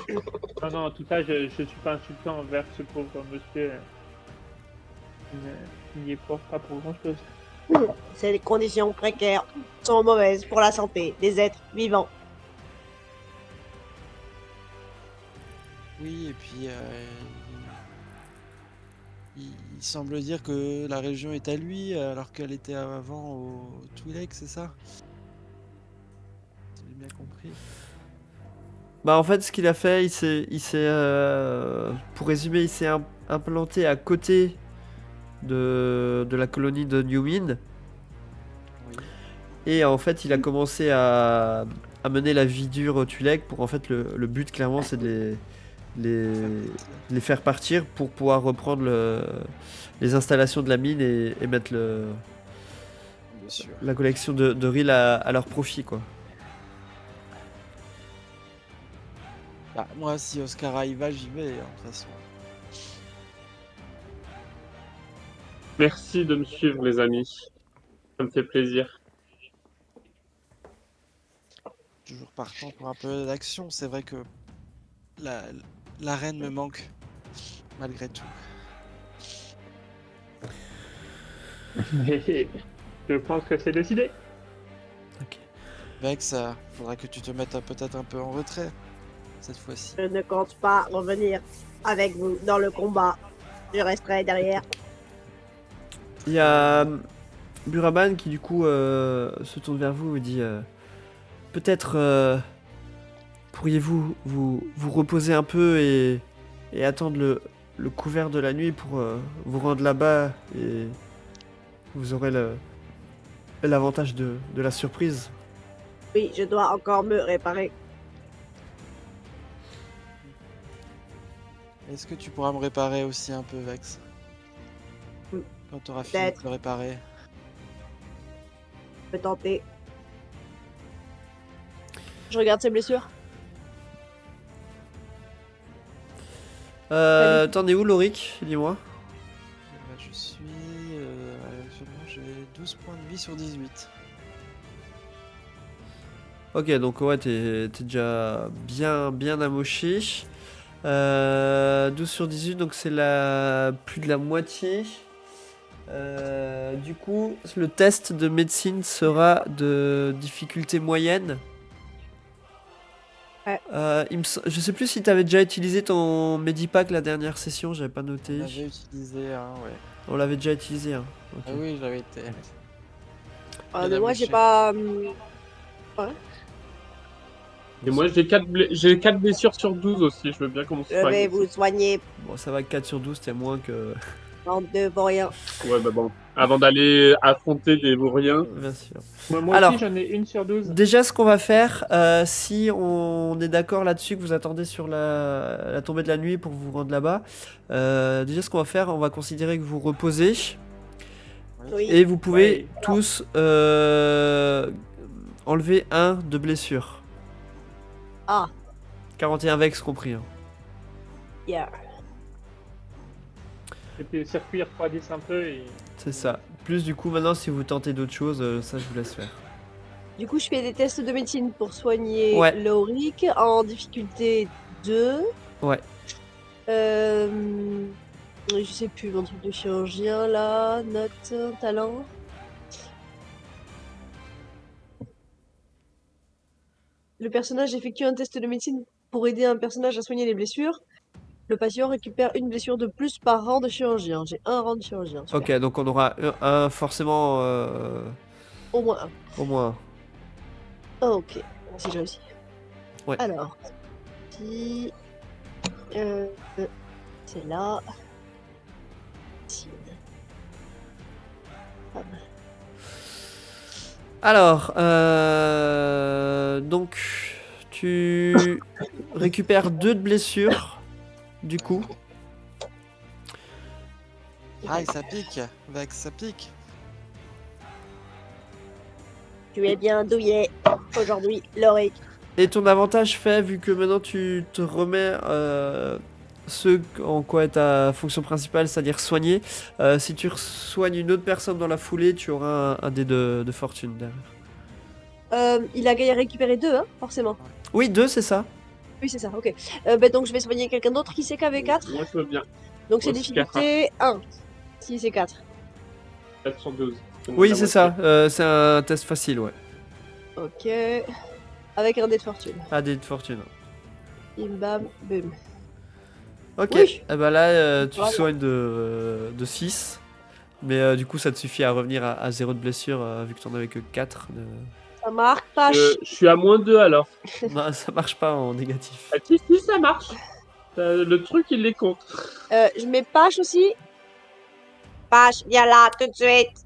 nous. Non, en tout cas, je suis pas insultant envers ce pauvre monsieur. Il n'y est pas pour grand chose.
Ces conditions précaires sont mauvaises pour la santé des êtres vivants.
Oui, et puis il semble dire que la région est à lui alors qu'elle était avant au Twi'lek, c'est ça? J'ai bien compris.
Bah en fait, ce qu'il a fait, pour résumer, il s'est implanté à côté de la colonie de Newmin.
Oui.
Et en fait, il a commencé à mener la vie dure au Twi'lek pour en fait le but clairement c'est de les faire partir pour pouvoir reprendre les installations de la mine et mettre
Bien sûr.
la collection de Rill à leur profit quoi.
Bah, moi, si Oscara y va, j'y vais, hein, de toute façon.
Merci de me suivre, les amis. Ça me fait plaisir.
Toujours partant pour un peu d'action. C'est vrai que la, l'arène me manque, malgré tout.
Mais je pense que c'est décidé.
Vex, faudra que tu te mettes peut-être un peu en retrait, cette fois-ci.
Je ne compte pas revenir avec vous dans le combat. Je resterai derrière.
Il y a Buraman qui du coup se tourne vers vous et dit peut-être pourriez-vous vous reposer un peu et attendre le couvert de la nuit pour vous rendre là-bas et vous aurez l'avantage de la surprise.
Oui, je dois encore me réparer.
Est-ce que tu pourras me réparer aussi un peu, Vex?
Mm.
Quand tu auras fini de
Peut-être.
te réparer.
Je peux tenter. Je regarde ses blessures.
T'en es où, Loric? Dis-moi.
Je suis... actuellement, j'ai 12 points de vie sur 18.
Ok, donc ouais, t'es déjà bien amoché. 12 sur 18, donc c'est plus de la moitié. Du coup, le test de médecine sera de difficulté moyenne.
Ouais.
Je sais plus si t'avais déjà utilisé ton Medipack la dernière session, j'avais pas noté.
On avait utilisé un, ouais.
On l'avait déjà utilisé. Hein. Ok.
Ah oui, j'avais été...
Mais moi, j'ai
amoché.
pas.
Et moi, j'ai 4 blessures sur 12 aussi. Je veux bien qu'on me
Je vais
soigne.
vous soigner.
Bon, ça va, 4 sur 12, t'es moins que...
Bande de vauriens.
Ouais, bah bon. Avant d'aller affronter des vauriens.
Bien sûr.
Moi
Alors,
aussi, j'en ai 1 sur 12.
Déjà, ce qu'on va faire, si on est d'accord là-dessus, que vous attendez sur la tombée de la nuit pour vous rendre là-bas, déjà, ce qu'on va faire, on va considérer que vous reposez
Oui.
et vous pouvez
Ouais.
tous enlever 1 de blessure.
Ah,
41 vex compris. Hein.
yeah.
Et puis le circuit refroidisse un peu et...
C'est ça. Plus du coup, maintenant, si vous tentez d'autres choses, ça, je vous laisse faire.
Du coup, je fais des tests de médecine pour soigner
Ouais.
Lauric en difficulté 2.
Ouais.
Je sais plus, mon truc de chirurgien là, note, talent. Le personnage effectue un test de médecine pour aider un personnage à soigner les blessures. Le patient récupère une blessure de plus par rang de chirurgien. J'ai un rang de chirurgien. Super.
Ok, donc on aura un forcément
Au moins un.
au moins.
Ok. Si j'ai réussi.
Ouais.
Alors, si c'est là. Si. Ah,
Alors, donc, tu récupères 2 de blessures, du coup.
Aïe, ça pique. Vex, ça pique.
tu es bien douillé aujourd'hui, Loric.
Et ton avantage fait, vu que maintenant tu te remets ce en quoi est ta fonction principale, c'est-à-dire soigner, si tu soignes une autre personne dans la foulée, tu auras un dé de fortune derrière.
Il a gagné à récupérer 2, hein, forcément.
Oui, 2, c'est ça.
Oui, c'est ça, ok. Donc je vais soigner quelqu'un d'autre qui sait qu'avec 4.
Moi, je veux bien.
Donc c'est
Oscar.
difficulté 1. Si c'est 4.
4 sur 12.
Oui, c'est ça. C'est un test facile, ouais.
Ok. Avec un dé de fortune.
Un dé de fortune.
Bim bam, boum.
Ok.
Oui.
Et bah là, tu
Voilà.
soignes de 6. Mais du coup, ça te suffit à revenir à 0 de blessure, vu que t'en avais que 4.
Ça marche pas.
Je suis à -2 alors.
Non, ça marche pas en négatif.
Ah, si, ça marche. Le truc, il les compte.
Je mets Pache aussi.
Pache, viens là, tout de suite.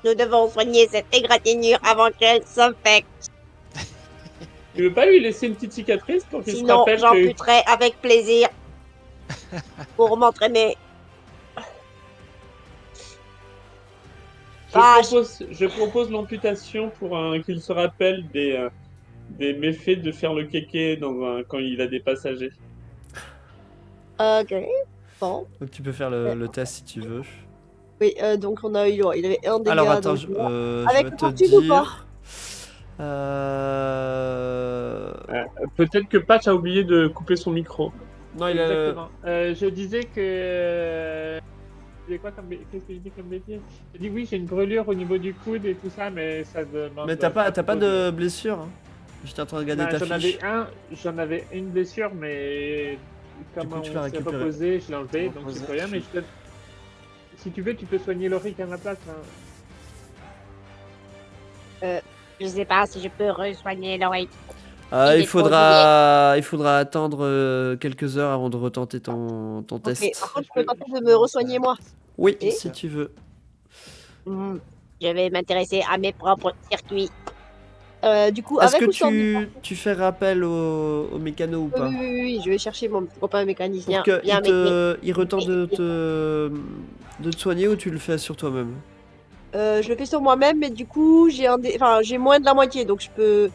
Nous devons soigner cette égratignure avant qu'elle s'infecte.
Tu veux pas lui laisser une petite cicatrice pour qu'il se
Sinon,
rappelle que...
j'amputerai avec plaisir. Pour m'entraîner. Vache.
Je propose l'amputation pour qu'il se rappelle des méfaits de faire le kéké quand il a des passagers.
Ok. Bon.
Donc tu peux faire le test si tu veux.
Oui, donc on a eu. Il avait un dégât.
Alors attends,
donc,
je
avec
vais te
fortune ou pas
dire.
Peut-être que Patch a oublié de couper son micro.
Non, il a.
Exactement. Je disais que. Qu'est-ce que je dis comme bêtise? J'ai dit oui, j'ai une brûlure au niveau du coude et tout ça, mais ça demande.
Mais t'as pas de blessure. Hein. J'étais en train de regarder ta fiche.
J'en avais une blessure, mais comme
coup, tu
on
l'as
s'est
récupérée.
reposé, je l'ai enlevé, donc
Reposé.
c'est rien. Mais si tu veux, tu peux soigner Loric à ma place. Hein.
Je sais pas si je peux re-soigner l'oreille.
Il
est trop
faudra attendre quelques heures avant de retenter ton
Ok,
test.
par contre, je peux tenter de me re-soigner moi.
Oui,
Et
si tu veux.
Je vais m'intéresser à mes propres circuits.
Du coup,
Est-ce
avec
que
ou sans
tu fais rappel au mécano ou
Oui,
pas?
oui, je vais chercher mon copain mécanicien.
Pour
bien,
il retente de te soigner ou tu le fais sur toi-même?
Je le fais sur moi-même, mais du coup, j'ai moins de la moitié, donc je peux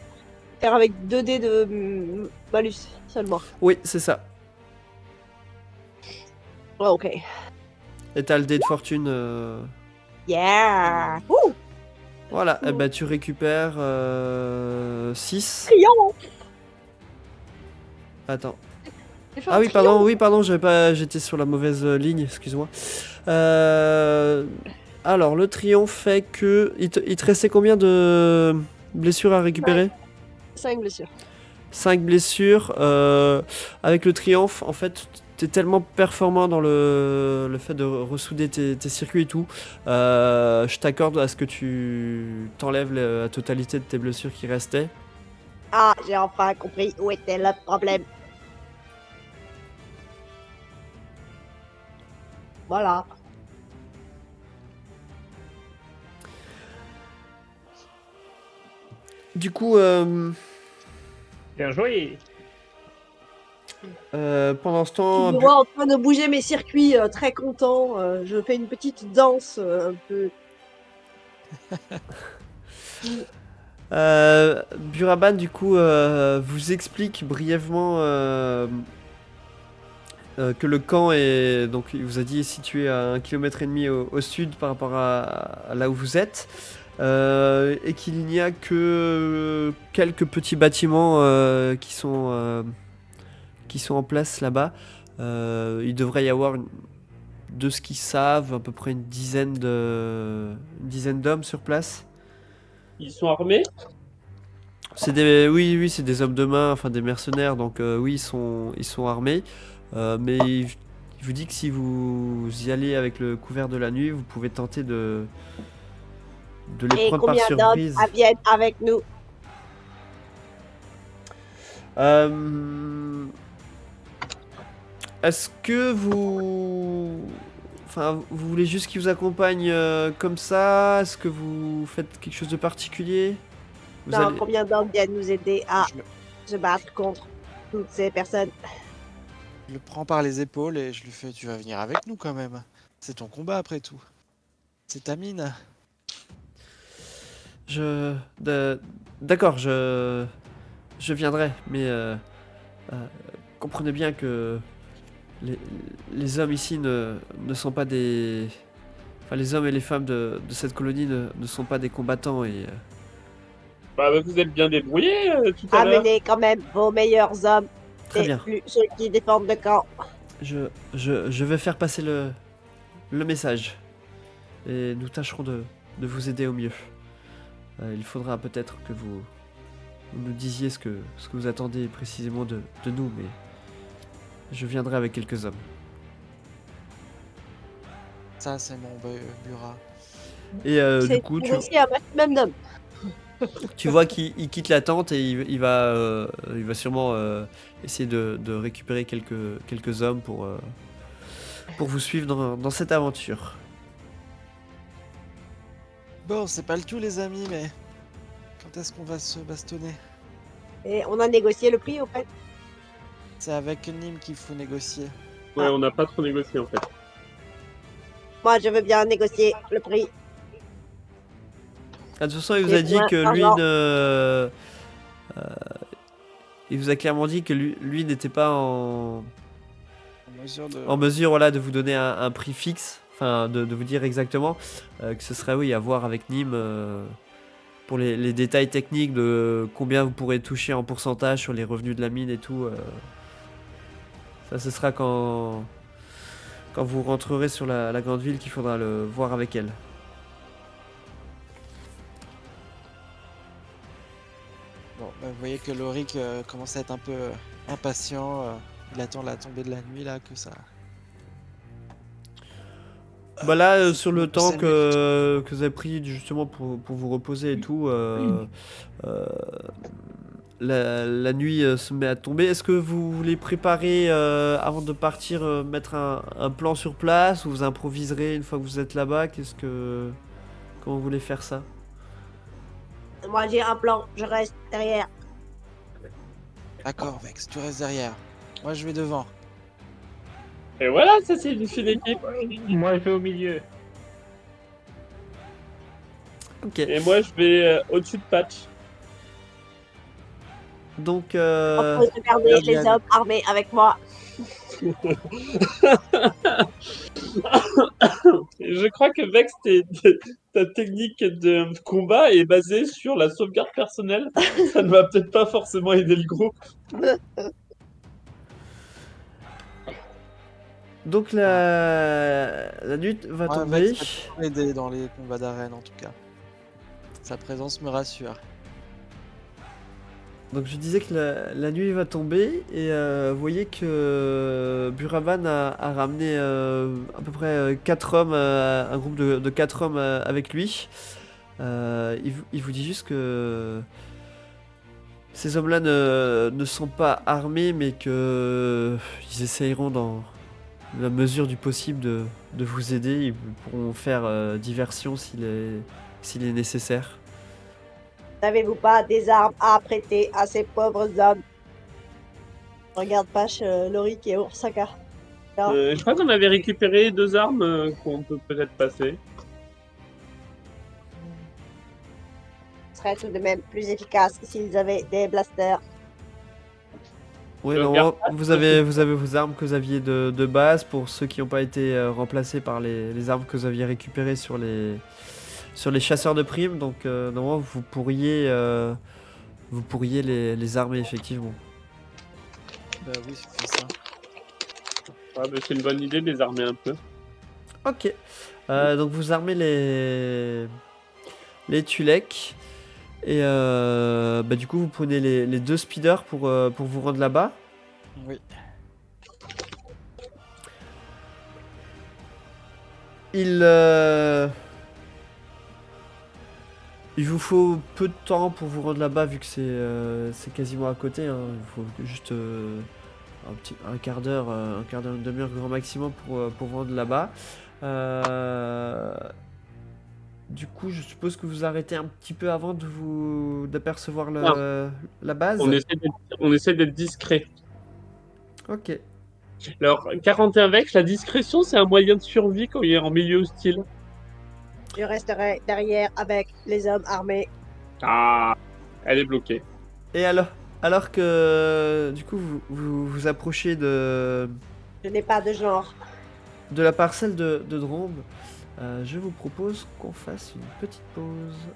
faire avec 2 dés de malus seulement.
Oui, c'est ça.
Ouais, ok.
Et t'as le dé de fortune.
Yeah.
Voilà, et ben tu récupères 6.
Criant.
Attends.
J'ai fait
Ah
un
oui,
triangle.
pardon, j'étais sur la mauvaise ligne, excuse-moi. Alors, le triomphe fait que... Il te restait combien de blessures à récupérer?
5 blessures.
5 blessures. Avec le triomphe, en fait, t'es tellement performant dans le fait de ressouder tes circuits et tout. Je t'accorde à ce que tu t'enlèves la totalité de tes blessures qui restaient.
Ah, j'ai enfin compris où était le problème.
Voilà.
Du coup,
Bien joué.
pendant ce
Tu
temps...
me vois en train de bouger mes circuits, très content. Je fais une petite danse un peu.
Buraban, du coup, vous explique brièvement que le camp est, donc il vous a dit, situé à 1,5 km au sud par rapport à là où vous êtes, et qu'il n'y a que quelques petits bâtiments qui sont en place là-bas. Il devrait y avoir, de ce qu'ils savent, à peu près une dizaine d'hommes sur place.
Ils sont armés?
Oui, c'est des hommes de main, enfin des mercenaires, donc oui, ils sont armés. Mais il vous dit que si vous y allez avec le couvert de la nuit, vous pouvez tenter de les
Et
prendre par
combien d'hommes
surprise.
viennent avec nous?
Est-ce que vous... Enfin, vous voulez juste qu'il vous accompagne comme ça? Est-ce que vous faites quelque chose de particulier? Vous
Non,
allez...
combien d'hommes viennent nous aider à
Je le,
se battre contre toutes ces personnes?
je le prends par les épaules et je lui fais tu vas venir avec nous quand même. C'est ton combat après tout. C'est ta mine.
Je... D'accord, je viendrai, mais euh, comprenez bien que les, les hommes ici ne sont pas des... Enfin, les hommes et les femmes de cette colonie ne sont pas des combattants et...
Bah, vous êtes bien débrouillés tout à l'heure.
Amenez quand même vos meilleurs hommes
Très
et
bien,
plus ceux qui défendent le camp.
je vais faire passer le message et nous tâcherons de vous aider au mieux. Il faudra peut-être que vous nous disiez ce que vous attendez précisément de nous, mais je viendrai avec quelques hommes.
Ça, c'est mon Burat.
Et du
C'est
coup,
aussi un maximum d'hommes.
tu vois qu'il quitte la tente et il va sûrement essayer de récupérer quelques hommes pour vous suivre dans cette aventure.
Bon, c'est pas le tout, les amis, mais quand est-ce qu'on va se bastonner?
Et on a négocié le prix, au fait.
C'est avec Nîmes qu'il faut négocier.
Ouais, on n'a pas trop négocié en fait.
Moi, je veux bien négocier le prix.
Ah, de toute façon, il vous
Et
a dit
moins
que lui
d'argent.
ne... il vous a clairement dit que lui n'était pas
En mesure de.
en mesure voilà, de vous donner un prix fixe, enfin de vous dire exactement, que ce serait oui à voir avec Nîmes pour les détails techniques de combien vous pourrez toucher en pourcentage sur les revenus de la mine et tout. Ça, ce sera quand vous rentrerez sur la grande ville qu'il faudra le voir avec elle.
Bon, bah, vous voyez que Lorik commence à être un peu impatient. Il attend la tombée de la nuit là, que ça.
Bah là,
C'est
sur
bon,
le temps
c'est mieux.
que vous avez pris justement pour vous reposer et tout, euh, la nuit se met à tomber. Est-ce que vous voulez préparer avant de partir, mettre un plan sur place ou vous improviserez une fois que vous êtes là-bas? Comment vous voulez faire ça?
Moi, j'ai un plan. Je reste derrière.
D'accord, Vex, tu restes derrière. Moi, je vais devant.
Et voilà, ça c'est une fine équipe.
Moi, je vais au milieu.
Ok.
Et moi je vais au-dessus de Patch.
Donc,
On peut garder les
Diane.
hommes armés avec moi.
Je crois que Vex, ta technique de combat est basée sur la sauvegarde personnelle. Ça ne va peut-être pas forcément aider le groupe.
donc la nuit va
Moi,
tomber.
Vex va toujours aider dans les combats d'arène en tout cas. Sa présence me rassure.
Donc je disais que la nuit va tomber et vous voyez que Buravan a ramené à peu près 4 hommes, un groupe de 4 hommes avec lui. Il vous dit juste que ces hommes-là ne sont pas armés mais que ils essayeront dans la mesure du possible de vous aider. Ils pourront faire diversion s'il est nécessaire.
N'avez-vous pas des armes à prêter à ces pauvres hommes? Regarde Pache, Lorik et Ursaka.
Je crois qu'on avait récupéré 2 armes qu'on peut peut-être passer.
Ce serait tout de même plus efficace s'ils avaient des blasters.
Oui,
Je
non,
regarde
vous avez vos armes que vous aviez de base pour ceux qui n'ont pas été remplacés par les armes que vous aviez récupérées sur les chasseurs de primes. Donc, normalement, vous pourriez les armer effectivement.
Bah oui, c'est ça.
Ah, bah, c'est une bonne idée de les armer un peu.
Ok. Donc, vous armez les Tuleks. Et bah, du coup, vous prenez les 2 speeders pour vous rendre là-bas.
Oui.
Il vous faut peu de temps pour vous rendre là-bas vu que c'est quasiment à côté. Hein. Il faut juste un quart d'heure, une demi-heure grand maximum pour vous rendre là-bas. Du coup, je suppose que vous arrêtez un petit peu avant d'apercevoir la base.
On essaie d'être discret.
Ok.
Alors, 41 Vex, la discrétion, c'est un moyen de survie quand il est en milieu hostile.
Je resterai derrière avec les hommes armés.
Ah, elle est bloquée.
Et alors que du coup vous approchez de
Je n'ai pas de genre.
la parcelle de Drombe, je vous propose qu'on fasse une petite pause.